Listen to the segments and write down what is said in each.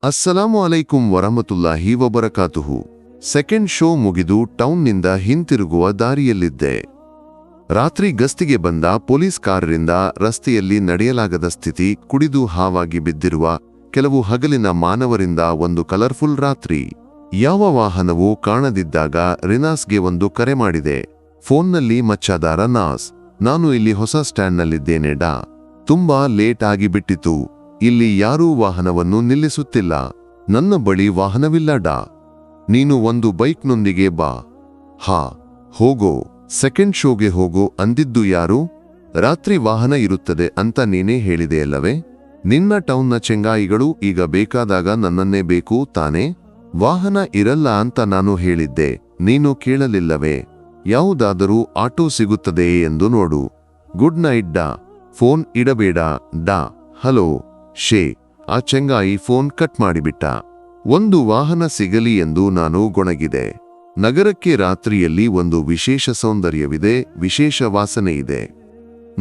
ಅಸ್ಸಲಾಮು ಅಲೈಕುಂ ವರಹಮತುಲ್ಲಾಹಿ ವಬರಕಾತುಹು. Second show ಮುಗಿದು ಟೌನ್ನಿಂದ ಹಿಂತಿರುಗುವ ದಾರಿಯಲ್ಲಿದ್ದೆ. ರಾತ್ರಿ ಗಸ್ತಿಗೆ ಬಂದ ಪೊಲೀಸ್ ಕಾರರಿಂದ ರಸ್ತೆಯಲ್ಲಿ ನಡೆಯಲಾಗದ ಸ್ಥಿತಿ, ಕುಡಿದು ಹಾವಾಗಿ ಬಿದ್ದಿರುವ ಕೆಲವು ಹಗಲಿನ ಮಾನವರಿಂದ ಒಂದು ಕಲರ್ಫುಲ್ ರಾತ್ರಿ. ಯಾವ ವಾಹನವೂ ಕಾಣದಿದ್ದಾಗ ರಿನಾಸ್ಗೆ ಒಂದು ಕರೆ ಮಾಡಿದೆ. ಫೋನ್ನಲ್ಲಿ ಮಚ್ಚಾದಾರ ನಾಸ್, ನಾನು ಇಲ್ಲಿ ಹೊಸ ಸ್ಟ್ಯಾಂಡ್ನಲ್ಲಿದ್ದೇನೆ ಡಾ. ತುಂಬಾ ಲೇಟ್ ಆಗಿಬಿಟ್ಟಿತು. ಇಲ್ಲಿ ಯಾರೂ ವಾಹನವನ್ನು ನಿಲ್ಲಿಸುತ್ತಿಲ್ಲ. ನನ್ನ ಬಳಿ ವಾಹನವಿಲ್ಲ ಡಾ. ನೀನು ಒಂದು ಬೈಕ್ನೊಂದಿಗೆ ಬಾ. ಹಾ, ಹೋಗೋ. ಸೆಕೆಂಡ್ ಶೋಗೆ ಹೋಗೋ ಅಂದಿದ್ದು ಯಾರು? ರಾತ್ರಿ ವಾಹನ ಇರುತ್ತದೆ ಅಂತ ನೀನೇ ಹೇಳಿದೆಯಲ್ಲವೇ? ನಿನ್ನ ಟೌನ್ನ ಚೆಂಗಾಯಿಗಳು ಈಗ ಬೇಕಾದಾಗ ನನ್ನನ್ನೇ ಬೇಕು ತಾನೇ? ವಾಹನ ಇರಲ್ಲ ಅಂತ ನಾನು ಹೇಳಿದ್ದೆ, ನೀನು ಕೇಳಲಿಲ್ಲವೇ? ಯಾವುದಾದರೂ ಆಟೋ ಸಿಗುತ್ತದೆಯೇ ಎಂದು ನೋಡು. ಗುಡ್ ನೈಟ್ ಡಾ. ಫೋನ್ ಇಡಬೇಡ ಡಾ. ಹಲೋ ಶೇ. ಆ ಚೆಂಗಾಯಿ ಫೋನ್ ಕಟ್ ಮಾಡಿಬಿಟ್ಟ. ಒಂದು ವಾಹನ ಸಿಗಲಿ ಎಂದು ನಾನು ಗೊಣಗಿದೆ. ನಗರಕ್ಕೆ ರಾತ್ರಿಯಲ್ಲಿ ಒಂದು ವಿಶೇಷ ಸೌಂದರ್ಯವಿದೆ, ವಿಶೇಷ ವಾಸನೆ ಇದೆ.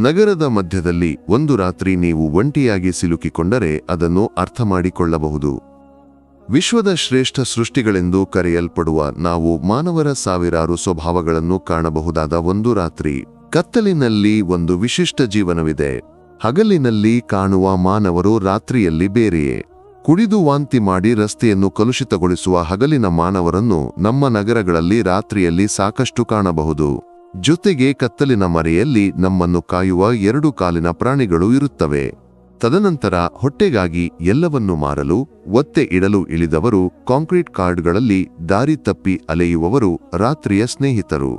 ನಗರದ ಮಧ್ಯದಲ್ಲಿ ಒಂದು ರಾತ್ರಿ ನೀವು ಒಂಟಿಯಾಗಿ ಸಿಲುಕಿಕೊಂಡರೆ ಅದನ್ನು ಅರ್ಥ ಮಾಡಿಕೊಳ್ಳಬಹುದು. ವಿಶ್ವದ ಶ್ರೇಷ್ಠ ಸೃಷ್ಟಿಗಳೆಂದು ಕರೆಯಲ್ಪಡುವ ನಾವು ಮಾನವರ ಸಾವಿರಾರು ಸ್ವಭಾವಗಳನ್ನು ಕಾಣಬಹುದಾದ ಒಂದು ರಾತ್ರಿ. ಕತ್ತಲಿನಲ್ಲಿ ಒಂದು ವಿಶಿಷ್ಟ ಜೀವನವಿದೆ. ಹಗಲಿನಲ್ಲಿ ಕಾಣುವ ಮಾನವರು ರಾತ್ರಿಯಲ್ಲಿ ಬೇರೆಯೇ. ಕುಡಿದು ವಾಂತಿ ಮಾಡಿ ರಸ್ತೆಯನ್ನು ಕಲುಷಿತಗೊಳಿಸುವ ಹಗಲಿನ ಮಾನವರನ್ನು ನಮ್ಮ ನಗರಗಳಲ್ಲಿ ರಾತ್ರಿಯಲ್ಲಿ ಸಾಕಷ್ಟು ಕಾಣಬಹುದು. ಜೊತೆಗೆ ಕತ್ತಲಿನ ಮರೆಯಲ್ಲಿ ನಮ್ಮನ್ನು ಕಾಯುವ ಎರಡು ಕಾಲಿನ ಪ್ರಾಣಿಗಳು ಇರುತ್ತವೆ. ತದನಂತರ ಹೊಟ್ಟೆಗಾಗಿ ಎಲ್ಲವನ್ನೂ ಮಾರಲು ಒತ್ತೆ ಇಡಲು ಇಳಿದವರು, ಕಾಂಕ್ರೀಟ್ ಕಾರ್ಡ್ಗಳಲ್ಲಿ ದಾರಿ ತಪ್ಪಿ ಅಲೆಯುವವರು, ರಾತ್ರಿಯ ಸ್ನೇಹಿತರು.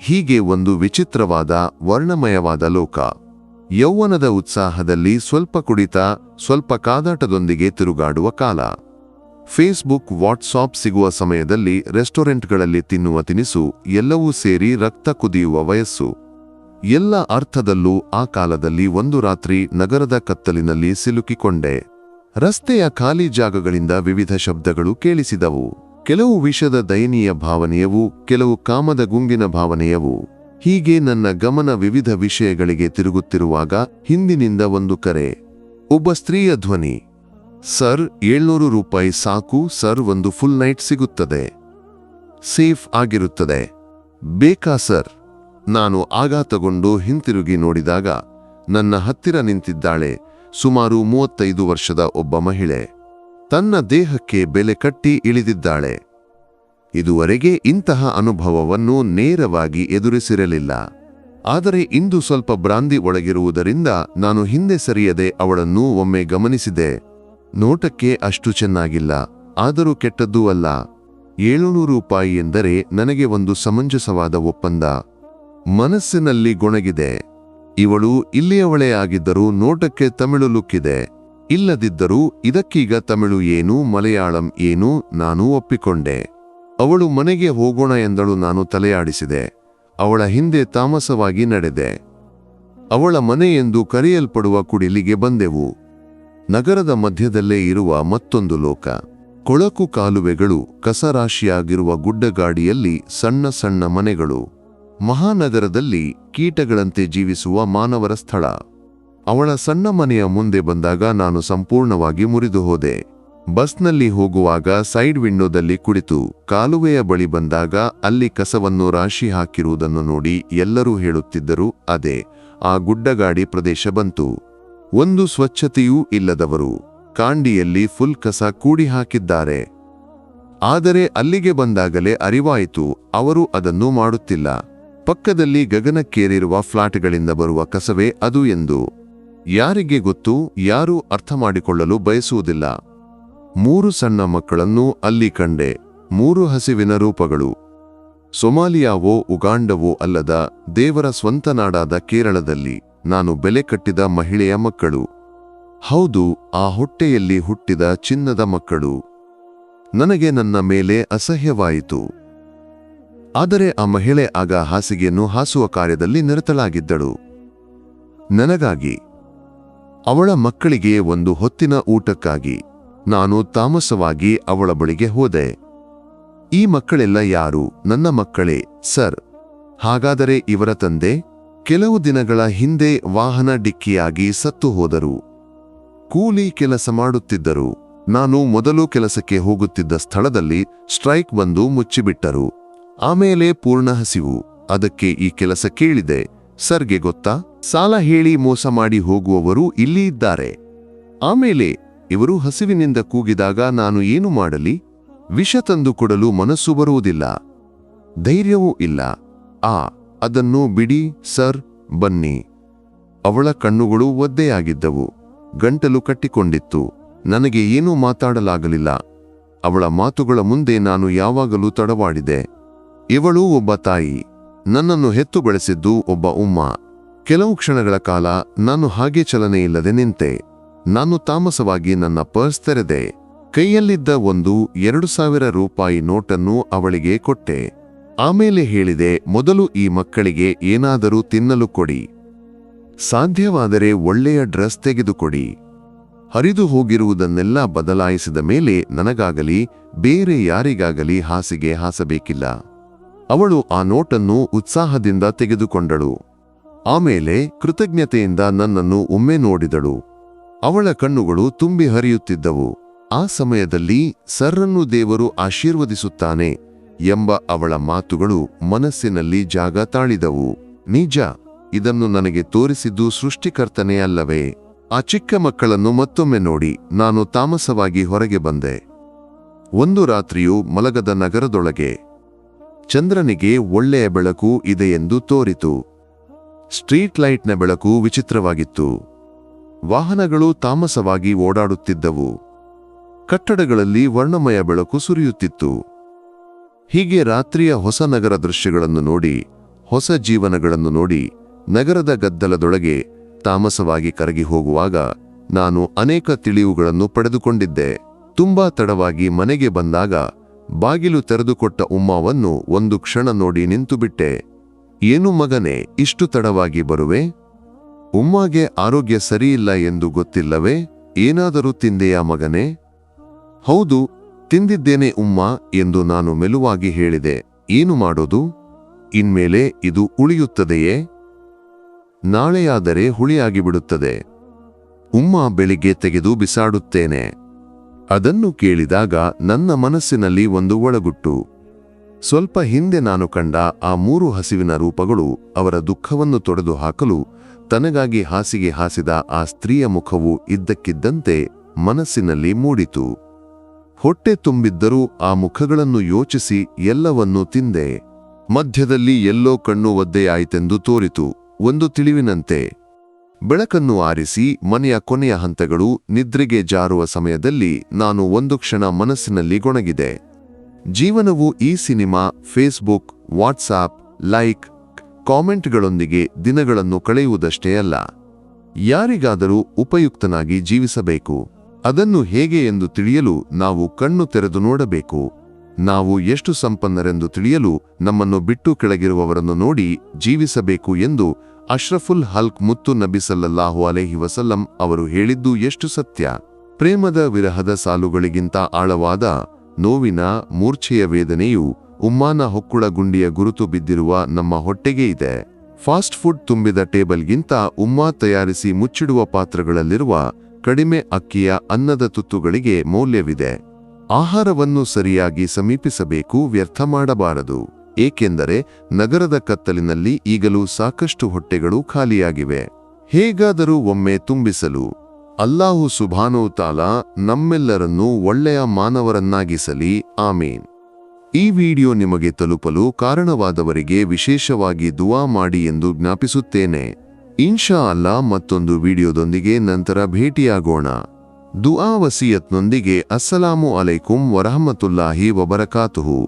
ಹೀಗೆ ಒಂದು ವಿಚಿತ್ರವಾದ ವರ್ಣಮಯವಾದ ಲೋಕ. ಯೌವನದ ಉತ್ಸಾಹದಲ್ಲಿ ಸ್ವಲ್ಪ ಕುಡಿತ, ಸ್ವಲ್ಪ ಕಾದಾಟದೊಂದಿಗೆ ತಿರುಗಾಡುವ ಕಾಲ. ಫೇಸ್ಬುಕ್, ವಾಟ್ಸಾಪ್ ಸಿಗುವ ಸಮಯದಲ್ಲಿ ರೆಸ್ಟೋರೆಂಟ್ಗಳಲ್ಲಿ ತಿನ್ನುವ ತಿನಿಸು, ಎಲ್ಲವೂ ಸೇರಿ ರಕ್ತ ಕುದಿಯುವ ವಯಸ್ಸು. ಎಲ್ಲ ಅರ್ಥದಲ್ಲೂ ಆ ಕಾಲದಲ್ಲಿ ಒಂದು ರಾತ್ರಿ ನಗರದ ಕತ್ತಲಿನಲ್ಲಿ ಸಿಲುಕಿಕೊಂಡೆ. ರಸ್ತೆಯ ಖಾಲಿ ಜಾಗಗಳಿಂದ ವಿವಿಧ ಶಬ್ದಗಳು ಕೇಳಿಸಿದವು. ಕೆಲವು ವಿಷದ ದಯನೀಯ ಭಾವನೆಯವು, ಕೆಲವು ಕಾಮದ ಗುಂಗಿನ ಭಾವನೆಯವು. ಹೀಗೆ ನನ್ನ ಗಮನ ವಿವಿಧ ವಿಷಯಗಳಿಗೆ ತಿರುಗುತ್ತಿರುವಾಗ ಹಿಂದಿನಿಂದ ಒಂದು ಕರೆ. ಒಬ್ಬ ಸ್ತ್ರೀಯ ಧ್ವನಿ. ಸರ್, 700 ರೂಪಾಯಿ ಸಾಕು ಸರ್, ಒಂದು ಫುಲ್ ನೈಟ್ ಸಿಗುತ್ತದೆ, ಸೇಫ್ ಆಗಿರುತ್ತದೆ. ಬೇಕಾ ಸರ್? ನಾನು ಆಘಾತಗೊಂಡು ಹಿಂತಿರುಗಿ ನೋಡಿದಾಗ ನನ್ನ ಹತ್ತಿರ ನಿಂತಿದ್ದಾಳೆ ಸುಮಾರು 35 ವರ್ಷದ ಒಬ್ಬ ಮಹಿಳೆ. ತನ್ನ ದೇಹಕ್ಕೆ ಬೆಲೆ ಕಟ್ಟಿ ಇಳಿದಿದ್ದಾಳೆ. ಇದುವರೆಗೆ ಇಂತಹ ಅನುಭವವನ್ನು ನೇರವಾಗಿ ಎದುರಿಸಿರಲಿಲ್ಲ. ಆದರೆ ಇಂದು ಸ್ವಲ್ಪ ಬ್ರಾಂದಿ ಒಳಗಿರುವುದರಿಂದ ನಾನು ಹಿಂದೆ ಸರಿಯದೆ ಅವಳನ್ನು ಒಮ್ಮೆ ಗಮನಿಸಿದೆ. ನೋಟಕ್ಕೆ ಅಷ್ಟು ಚೆನ್ನಾಗಿಲ್ಲ, ಆದರೂ ಕೆಟ್ಟದ್ದೂ ಅಲ್ಲ. 700 ರೂಪಾಯಿ ಎಂದರೆ ನನಗೆ ಒಂದು ಸಮಂಜಸವಾದ ಒಪ್ಪಂದ. ಮನಸ್ಸಿನಲ್ಲಿ ಗೊಣಗಿದೆ. ಇವಳು ಇಲ್ಲಿಯವಳೇ ಆಗಿದ್ದರೂ ನೋಟಕ್ಕೆ ತಮಿಳು ಲುಕ್ಕಿದೆ. ಇಲ್ಲದಿದ್ದರೂ ಇದಕ್ಕೀಗ ತಮಿಳು ಏನು, ಮಲಯಾಳಂ ಏನು, ನಾನೂ ಒಪ್ಪಿಕೊಂಡೆ. ಅವಳು ಮನೆಗೆ ಹೋಗೋಣ ಎಂದಳು. ನಾನು ತಲೆಯಾಡಿಸಿದೆ. ಅವಳ ಹಿಂದೆ ತಾಮಸವಾಗಿ ನಡೆದೆ. ಅವಳ ಮನೆ ಎಂದು ಕರೆಯಲ್ಪಡುವ ಕುಡಿಲಿಗೆ ಬಂದೆವು. ನಗರದ ಮಧ್ಯದಲ್ಲೇ ಇರುವ ಮತ್ತೊಂದು ಲೋಕ. ಕೊಳಕು ಕಾಲುವೆಗಳು, ಕಸರಾಶಿಯಾಗಿರುವ ಗುಡ್ಡಗಾಡಿಯಲ್ಲಿ ಸಣ್ಣ ಸಣ್ಣ ಮನೆಗಳು. ಮಹಾನಗರದಲ್ಲಿ ಕೀಟಗಳಂತೆ ಜೀವಿಸುವ ಮಾನವರ ಸ್ಥಳ. ಅವಳ ಸಣ್ಣ ಮನೆಯ ಮುಂದೆ ಬಂದಾಗ ನಾನು ಸಂಪೂರ್ಣವಾಗಿ ಮುರಿದು ಹೋದೆ. ಬಸ್ನಲ್ಲಿ ಹೋಗುವಾಗ ಸೈಡ್ ವಿಂಡೋದಲ್ಲಿ ಕುಳಿತು ಕಾಲುವೆಯ ಬಳಿ ಬಂದಾಗ ಅಲ್ಲಿ ಕಸವನ್ನು ರಾಶಿ ಹಾಕಿರುವುದನ್ನು ನೋಡಿ ಎಲ್ಲರೂ ಹೇಳುತ್ತಿದ್ದರು, ಅದೇ ಆ ಗುಡ್ಡಗಾಡಿ ಪ್ರದೇಶ ಬಂತು. ಒಂದು ಸ್ವಚ್ಛತೆಯೂ ಇಲ್ಲದವರು. ಕಾಂಡಿಯಲ್ಲಿ ಫುಲ್ ಕಸ ಕೂಡಿ ಹಾಕಿದ್ದಾರೆ. ಆದರೆ ಅಲ್ಲಿಗೆ ಬಂದಾಗಲೇ ಅರಿವಾಯಿತು, ಅವರು ಅದನ್ನು ಮಾಡುತ್ತಿಲ್ಲ. ಪಕ್ಕದಲ್ಲಿ ಗಗನಕ್ಕೇರಿರುವ ಫ್ಲಾಟ್ಗಳಿಂದ ಬರುವ ಕಸವೇ ಅದು ಎಂದು. ಯಾರಿಗೆ ಗೊತ್ತು? ಯಾರೂ ಅರ್ಥ ಮಾಡಿಕೊಳ್ಳಲು ಬಯಸುವುದಿಲ್ಲ. 3 ಸಣ್ಣ ಮಕ್ಕಳನ್ನು ಅಲ್ಲಿ ಕಂಡೆ. 3 ಹಸಿವಿನ ರೂಪಗಳು. ಸೊಮಾಲಿಯಾವೋ ಉಗಾಂಡವೋ ಅಲ್ಲದ ದೇವರ ಸ್ವಂತ ನಾಡಾದ ಕೇರಳದಲ್ಲಿ ನಾನು ಬೆಲೆ ಕಟ್ಟಿದ ಮಹಿಳೆಯ ಮಕ್ಕಳು. ಹೌದು, ಆ ಹೊಟ್ಟೆಯಲ್ಲಿ ಹುಟ್ಟಿದ ಚಿನ್ನದ ಮಕ್ಕಳು. ನನಗೆ ನನ್ನ ಮೇಲೆ ಅಸಹ್ಯವಾಯಿತು. ಆದರೆ ಆ ಮಹಿಳೆ ಆಗ ಹಾಸಿಗೆಯನ್ನು ಹಾಸುವ ಕಾರ್ಯದಲ್ಲಿ ನಿರತಳಾಗಿದ್ದಳು. ನನಗಾಗಿ, ಅವಳ ಮಕ್ಕಳಿಗೆ ಒಂದು ಹೊತ್ತಿನ ಊಟಕ್ಕಾಗಿ ನಾನು ತಾಮಸವಾಗಿ ಅವಳ ಬಳಿಗೆ ಹೋದೆ. ಈ ಮಕ್ಕಳೆಲ್ಲ ಯಾರು? ನನ್ನ ಮಕ್ಕಳೇ ಸರ್. ಹಾಗಾದರೆ ಇವರ ತಂದೆ? ಕೆಲವು ದಿನಗಳ ಹಿಂದೆ ವಾಹನ ಡಿಕ್ಕಿಯಾಗಿ ಸತ್ತು ಹೋದರು. ಕೂಲಿ ಕೆಲಸ ಮಾಡುತ್ತಿದ್ದರು. ನಾನು ಮೊದಲು ಕೆಲಸಕ್ಕೆ ಹೋಗುತ್ತಿದ್ದ ಸ್ಥಳದಲ್ಲಿ ಸ್ಟ್ರೈಕ್ ಬಂದು ಮುಚ್ಚಿಬಿಟ್ಟರು. ಆಮೇಲೆ ಪೂರ್ಣ ಹಸಿವು. ಅದಕ್ಕೆ ಈ ಕೆಲಸ ಕೇಳಿದೆ. ಸರ್ಗೆ ಗೊತ್ತಾ, ಸಾಲ ಹೇಳಿ ಮೋಸ ಮಾಡಿ ಹೋಗುವವರು ಇಲ್ಲಿ ಇದ್ದಾರೆ. ಆಮೇಲೆ ಇವರು ಹಸಿವಿನಿಂದ ಕೂಗಿದಾಗ ನಾನು ಏನು ಮಾಡಲಿ? ವಿಷ ತಂದು ಕೊಡಲು ಮನಸ್ಸು ಬರುವುದಿಲ್ಲ, ಧೈರ್ಯವೂ ಇಲ್ಲ. ಅದನ್ನು ಬಿಡಿ ಸರ್, ಬನ್ನಿ. ಅವಳ ಕಣ್ಣುಗಳು ಒದ್ದೆಯಾಗಿದ್ದವು, ಗಂಟಲು ಕಟ್ಟಿಕೊಂಡಿತ್ತು. ನನಗೆ ಏನೂ ಮಾತಾಡಲಾಗಲಿಲ್ಲ. ಅವಳ ಮಾತುಗಳ ಮುಂದೆ ನಾನು ಯಾವಾಗಲೂ ತಡವಾಡಿದೆ. ಇವಳು ಒಬ್ಬ ತಾಯಿ, ನನ್ನನ್ನು ಹೆತ್ತು ಬೆಳೆಸಿದ್ದು ಒಬ್ಬ ಉಮ್ಮ. ಕೆಲವು ಕ್ಷಣಗಳ ಕಾಲ ನಾನು ಹಾಗೆ ಚಲನೆಯಿಲ್ಲದೆ ನಿಂತೆ. ನಾನು ತಾಮಸವಾಗಿ ನನ್ನ ಪರ್ಸ್ ತೆರೆದೆ. ಕೈಯಲ್ಲಿದ್ದ ಒಂದು 2000 ರೂಪಾಯಿ ನೋಟನ್ನು ಅವಳಿಗೆ ಕೊಟ್ಟೆ. ಆಮೇಲೆ ಹೇಳಿದೆ, ಮೊದಲು ಈ ಮಕ್ಕಳಿಗೆ ಏನಾದರೂ ತಿನ್ನಲು ಕೊಡಿ. ಸಾಧ್ಯವಾದರೆ ಒಳ್ಳೆಯ ಡ್ರೆಸ್ ತೆಗೆದುಕೊಡಿ. ಹರಿದು ಹೋಗಿರುವುದನ್ನೆಲ್ಲ ಬದಲಾಯಿಸಿದ ಮೇಲೆ ನನಗಾಗಲಿ ಬೇರೆ ಯಾರಿಗಾಗಲಿ ಹಾಸಿಗೆ ಹಾಸಬೇಕಿಲ್ಲ. ಅವಳು ಆ ನೋಟನ್ನು ಉತ್ಸಾಹದಿಂದ ತೆಗೆದುಕೊಂಡಳು. ಆಮೇಲೆ ಕೃತಜ್ಞತೆಯಿಂದ ನನ್ನನ್ನು ಒಮ್ಮೆ ನೋಡಿದಳು. ಅವಳ ಕಣ್ಣುಗಳು ತುಂಬಿ ಹರಿಯುತ್ತಿದ್ದವು. ಆ ಸಮಯದಲ್ಲಿ ಸರ್ರನ್ನು ದೇವರು ಆಶೀರ್ವದಿಸುತ್ತಾನೆ ಎಂಬ ಅವಳ ಮಾತುಗಳು ಮನಸ್ಸಿನಲ್ಲಿ ಜಾಗ ತಾಳಿದವು. ನಿಜ, ಇದನ್ನು ನನಗೆ ತೋರಿಸಿದ್ದು ಸೃಷ್ಟಿಕರ್ತನೇ ಅಲ್ಲವೇ? ಆ ಚಿಕ್ಕ ಮಕ್ಕಳನ್ನು ಮತ್ತೊಮ್ಮೆ ನೋಡಿ ನಾನು ತಾಮಸವಾಗಿ ಹೊರಗೆ ಬಂದೆ. ಒಂದು ರಾತ್ರಿಯೂ ಮಲಗದ ನಗರದೊಳಗೆ ಚಂದ್ರನಿಗೆ ಒಳ್ಳೆಯ ಬೆಳಕು ಇದೆಯೆಂದು ತೋರಿತು. ಸ್ಟ್ರೀಟ್ ಲೈಟ್ನ ಬೆಳಕು ವಿಚಿತ್ರವಾಗಿತ್ತು. ವಾಹನಗಳು ತಾಮಸವಾಗಿ ಓಡಾಡುತ್ತಿದ್ದವು. ಕಟ್ಟಡಗಳಲ್ಲಿ ವರ್ಣಮಯ ಬೆಳಕು ಸುರಿಯುತ್ತಿತ್ತು. ಹೀಗೆ ರಾತ್ರಿಯ ಹೊಸ ನಗರ ದೃಶ್ಯಗಳನ್ನು ನೋಡಿ, ಹೊಸ ಜೀವನಗಳನ್ನು ನೋಡಿ, ನಗರದ ಗದ್ದಲದೊಳಗೆ ತಾಮಸವಾಗಿ ಕರಗಿ ಹೋಗುವಾಗ ನಾನು ಅನೇಕ ತಿಳಿವುಗಳನ್ನು ಪಡೆದುಕೊಂಡಿದ್ದೆ. ತುಂಬಾ ತಡವಾಗಿ ಮನೆಗೆ ಬಂದಾಗ ಬಾಗಿಲು ತೆರೆದುಕೊಟ್ಟ ಉಮ್ಮವನ್ನು ಒಂದು ಕ್ಷಣ ನೋಡಿ ನಿಂತುಬಿಟ್ಟೆ. ಏನು ಮಗನೇ, ಇಷ್ಟು ತಡವಾಗಿ ಬರುವೆ? ಉಮ್ಮಗೆ ಆರೋಗ್ಯ ಸರಿಯಿಲ್ಲ ಎಂದು ಗೊತ್ತಿಲ್ಲವೇ? ಏನಾದರೂ ತಿಂದೆಯಾ ಮಗನೇ? ಹೌದು, ತಿಂದಿದ್ದೇನೆ ಉಮ್ಮ ಎಂದು ನಾನು ಮೆಲುವಾಗಿ ಹೇಳಿದೆ. ಏನು ಮಾಡೋದು? ಇನ್ಮೇಲೆ ಇದು ಉಳಿಯುತ್ತದೆಯೇ? ನಾಳೆಯಾದರೆ ಹುಳಿಯಾಗಿಬಿಡುತ್ತದೆ. ಉಮ್ಮ ಬೆಳಿಗ್ಗೆ ತೆಗೆದು ಬಿಸಾಡುತ್ತೇನೆ. ಅದನ್ನು ಕೇಳಿದಾಗ ನನ್ನ ಮನಸ್ಸಿನಲ್ಲಿ ಒಂದು ಒಳಗುಟ್ಟು. ಸ್ವಲ್ಪ ಹಿಂದೆ ನಾನು ಕಂಡ ಆ 3 ಹಸಿವಿನ ರೂಪಗಳು ಅವರ ದುಃಖವನ್ನು ತೊಡೆದು ಹಾಕಲು ತನಗಾಗಿ ಹಾಸಿಗೆ ಹಾಸಿದ ಆ ಸ್ತ್ರೀಯ ಮುಖವು ಇದ್ದಕ್ಕಿದ್ದಂತೆ ಮನಸ್ಸಿನಲ್ಲಿ ಮೂಡಿತು. ಹೊಟ್ಟೆ ತುಂಬಿದ್ದರೂ ಆ ಮುಖಗಳನ್ನು ಯೋಚಿಸಿ ಎಲ್ಲವನ್ನೂ ತಿಂದೆ. ಮಧ್ಯದಲ್ಲಿ ಎಲ್ಲೋ ಕಣ್ಣು ಒದ್ದೆಯಾಯಿತೆಂದು ತೋರಿತು, ಒಂದು ತಿಳಿವಿನಂತೆ. ಬೆಳಕನ್ನು ಆರಿಸಿ ಮನೆಯ ಕೊನೆಯ ಹಂತಗಳು ನಿದ್ರೆಗೆ ಜಾರುವ ಸಮಯದಲ್ಲಿ ನಾನು ಒಂದು ಕ್ಷಣ ಮನಸ್ಸಿನಲ್ಲಿ ಗೊಣಗಿದೆ. ಜೀವನವು ಈ ಸಿನಿಮಾ, ಫೇಸ್ಬುಕ್, ವಾಟ್ಸಾಪ್, ಲೈಕ್, ಕಾಮೆಂಟ್ಗಳೊಂದಿಗೆ ದಿನಗಳನ್ನು ಕಳೆಯುವುದಷ್ಟೇ ಅಲ್ಲ. ಯಾರಿಗಾದರೂ ಉಪಯುಕ್ತನಾಗಿ ಜೀವಿಸಬೇಕು. ಅದನ್ನು ಹೇಗೆ ಎಂದು ತಿಳಿಯಲು ನಾವು ಕಣ್ಣು ತೆರೆದು ನೋಡಬೇಕು. ನಾವು ಎಷ್ಟು ಸಂಪನ್ನರೆಂದು ತಿಳಿಯಲು ನಮ್ಮನ್ನು ಬಿಟ್ಟು ಕೆಳಗಿರುವವರನ್ನು ನೋಡಿ ಜೀವಿಸಬೇಕು ಎಂದು ಅಶ್ರಫುಲ್ ಹಲ್ಕ್ ಮುತ್ತು ನಬಿ ಸಲ್ಲಲ್ಲಾಹು ಅಲೈಹಿ ವಸಲ್ಲಂ ಅವರು ಹೇಳಿದ್ದು ಎಷ್ಟು ಸತ್ಯ. ಪ್ರೇಮದ ವಿರಹದ ಸಾಲುಗಳಿಗಿಂತ ಆಳವಾದ ನೋವಿನ ಮೂರ್ಛೆಯ ವೇದನೆಯು ಉಮ್ಮಾನ ಹೊಕ್ಕುಳ ಗುಂಡಿಯ ಗುರುತು ಬಿದ್ದಿರುವ ನಮ್ಮ ಹೊಟ್ಟೆಗೆ ಇದೆ. ಫಾಸ್ಟ್ ಫುಡ್ ತುಂಬಿದ ಟೇಬಲ್ಗಿಂತ ಉಮ್ಮಾ ತಯಾರಿಸಿ ಮುಚ್ಚಿಡುವ ಪಾತ್ರಗಳಲ್ಲಿರುವ ಕಡಿಮೆ ಅಕ್ಕಿಯ ಅನ್ನದ ತುತ್ತುಗಳಿಗೆ ಮೌಲ್ಯವಿದೆ. ಆಹಾರವನ್ನು ಸರಿಯಾಗಿ ಸಮೀಪಿಸಬೇಕು, ವ್ಯರ್ಥ ಮಾಡಬಾರದು. ಏಕೆಂದರೆ ನಗರದ ಕತ್ತಲಿನಲ್ಲಿ ಈಗಲೂ ಸಾಕಷ್ಟು ಹೊಟ್ಟೆಗಳು ಖಾಲಿಯಾಗಿವೆ. ಹೇಗಾದರೂ ಒಮ್ಮೆ ತುಂಬಿಸಲು ಅಲ್ಲಾಹು ಸುಬ್ಹಾನಹು ತಾಲಾ ನಮ್ಮೆಲ್ಲರನ್ನೂ ಒಳ್ಳೆಯ ಮಾನವರನ್ನಾಗಿಸಲಿ. ಆಮೀನ್. ಈ ವಿಡಿಯೋ ನಿಮಗೆ ತಲುಪಲು ಕಾರಣವಾದವರಿಗೆ ವಿಶೇಷವಾಗಿ ದುವಾ ಮಾಡಿ ಎಂದು ಜ್ಞಾಪಿಸುತ್ತೇನೆ. ಇನ್ಶಾ ಅಲ್ಲಾ ಮತ್ತೊಂದು ವಿಡಿಯೋದೊಂದಿಗೆ ನಂತರ ಭೇಟಿಯಾಗೋಣ. ದುಆ ವಸಿಯತ್ನೊಂದಿಗೆ. ಅಸ್ಸಲಾಮು ಅಲೈಕುಂ ವರಹಮತುಲ್ಲಾಹಿ ವಬರಕಾತುಹು.